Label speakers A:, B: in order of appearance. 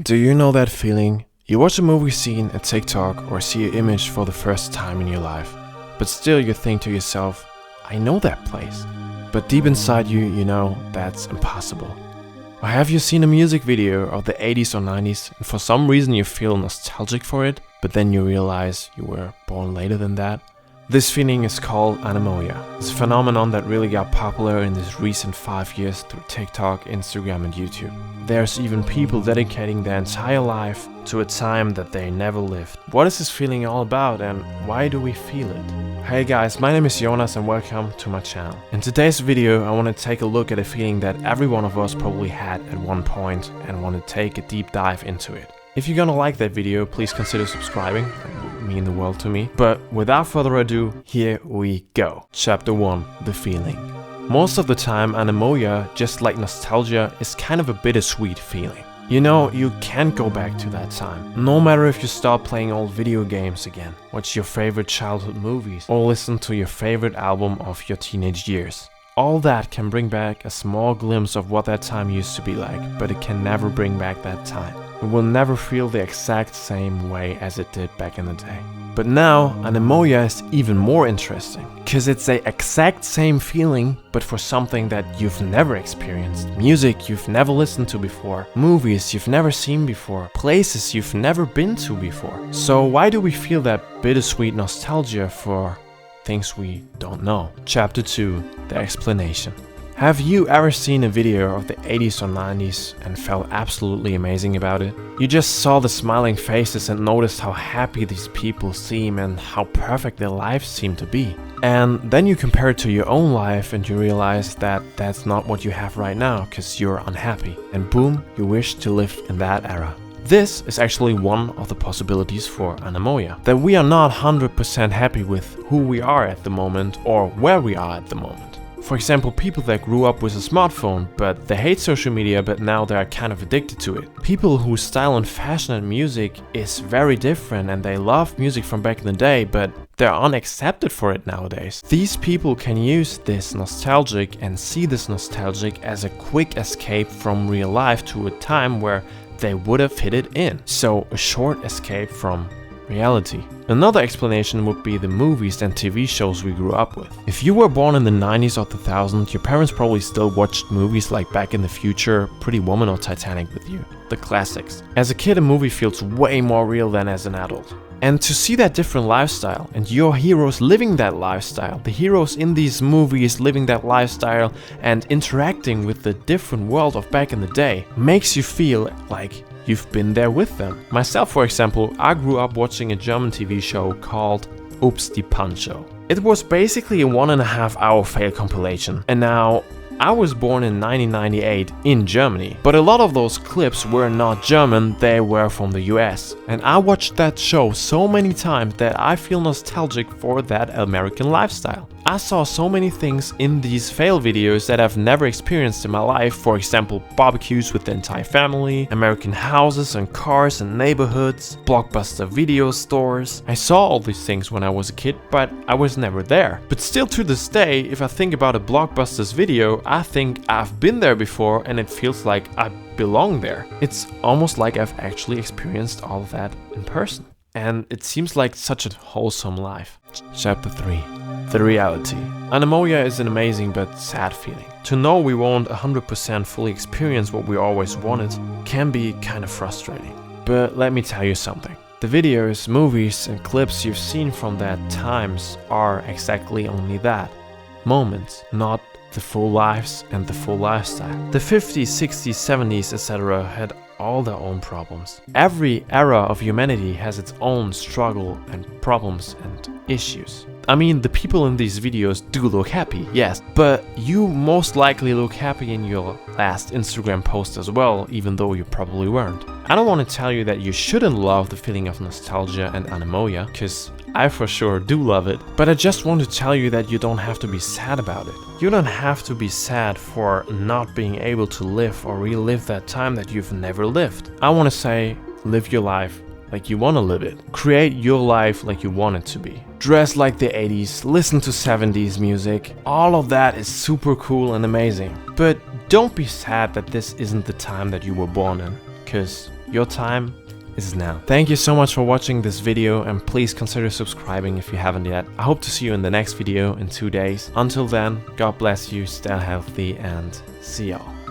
A: Do you know that feeling? You watch a movie scene, a TikTok, or see an image for the first time in your life, but still you think to yourself, I know that place. But deep inside you, you know that's impossible. Or have you seen a music video of the 80s or 90s and for some reason you feel nostalgic for it, but then you realize you were born later than that? This feeling is called anemoia. It's a phenomenon that really got popular in this recent 5 years through TikTok, Instagram and YouTube. There's even people dedicating their entire life to a time that they never lived. What is this feeling all about and why do we feel it? Hey guys, my name is Jonas and welcome to my channel. In today's video I want to take a look at a feeling that every one of us probably had at one point and want to take a deep dive into it. If you're gonna like that video, please consider subscribing. It would mean the world to me. But without further ado, here we go. Chapter 1. The feeling. Most of the time, anemoia, just like nostalgia, is kind of a bittersweet feeling. You know, you can't go back to that time. No matter if you start playing old video games again, watch your favorite childhood movies, or listen to your favorite album of your teenage years. All that can bring back a small glimpse of what that time used to be like, but it can never bring back that time. It will never feel the exact same way as it did back in the day. But now, anemoia is even more interesting, cause it's the exact same feeling, but for something that you've never experienced. Music you've never listened to before, movies you've never seen before, places you've never been to before. So why do we feel that bittersweet nostalgia for things we don't know? Chapter 2. The explanation. Have you ever seen a video of the 80s or 90s and felt absolutely amazing about it? You just saw the smiling faces and noticed how happy these people seem and how perfect their lives seem to be. And then you compare it to your own life and you realize that that's not what you have right now because you're unhappy. And boom, you wish to live in that era. This is actually one of the possibilities for anemoia. That we are not 100% happy with who we are at the moment or where we are at the moment. For example, people that grew up with a smartphone, but they hate social media, but now they are kind of addicted to it. People whose style and fashion and music is very different and they love music from back in the day, but they're unaccepted for it nowadays. These people can use this nostalgic and see this nostalgic as a quick escape from real life to a time where they would have fit it in. So a short escape from reality. Another explanation would be the movies and TV shows we grew up with. If you were born in the 90s or 2000s, your parents probably still watched movies like Back in the Future, Pretty Woman or Titanic with you. The classics. As a kid, a movie feels way more real than as an adult. And to see that different lifestyle and your heroes living that lifestyle, the heroes in these movies living that lifestyle and interacting with the different world of back in the day, makes you feel like you've been there with them. Myself, for example, I grew up watching a German TV show called Ups die Pancho. It was basically a 1.5 hour fail compilation. And now, I was born in 1998 in Germany, but a lot of those clips were not German, they were from the US. And I watched that show so many times that I feel nostalgic for that American lifestyle. I saw so many things in these fail videos that I've never experienced in my life. For example, barbecues with the entire family, American houses and cars and neighborhoods, Blockbuster video stores. I saw all these things when I was a kid, but I was never there. But still to this day, if I think about a Blockbuster's video, I think I've been there before and it feels like I belong there. It's almost like I've actually experienced all of that in person. And it seems like such a wholesome life. Chapter 3. The reality. Anemoia is an amazing but sad feeling. To know we won't 100% fully experience what we always wanted can be kind of frustrating. But let me tell you something. The videos, movies and clips you've seen from that times are exactly only that. Moments, not the full lives and the full lifestyle. The 50s, 60s, 70s, etc. had all their own problems. Every era of humanity has its own struggle and problems and issues. I mean, the people in these videos do look happy, yes, but you most likely look happy in your last Instagram post as well, even though you probably weren't. I don't want to tell you that you shouldn't love the feeling of nostalgia and anemoia, cause I for sure do love it, but I just want to tell you that you don't have to be sad about it. You don't have to be sad for not being able to live or relive that time that you've never lived. I want to say, live your life like you want to live it. Create your life like you want it to be. Dress like the 80s, listen to 70s music. All of that is super cool and amazing. But don't be sad that this isn't the time that you were born in, cause Your time is now. Thank you so much for watching this video, and please consider subscribing if you haven't yet. I hope to see you in the next video in 2 days. Until then, God bless you, stay healthy, and see y'all.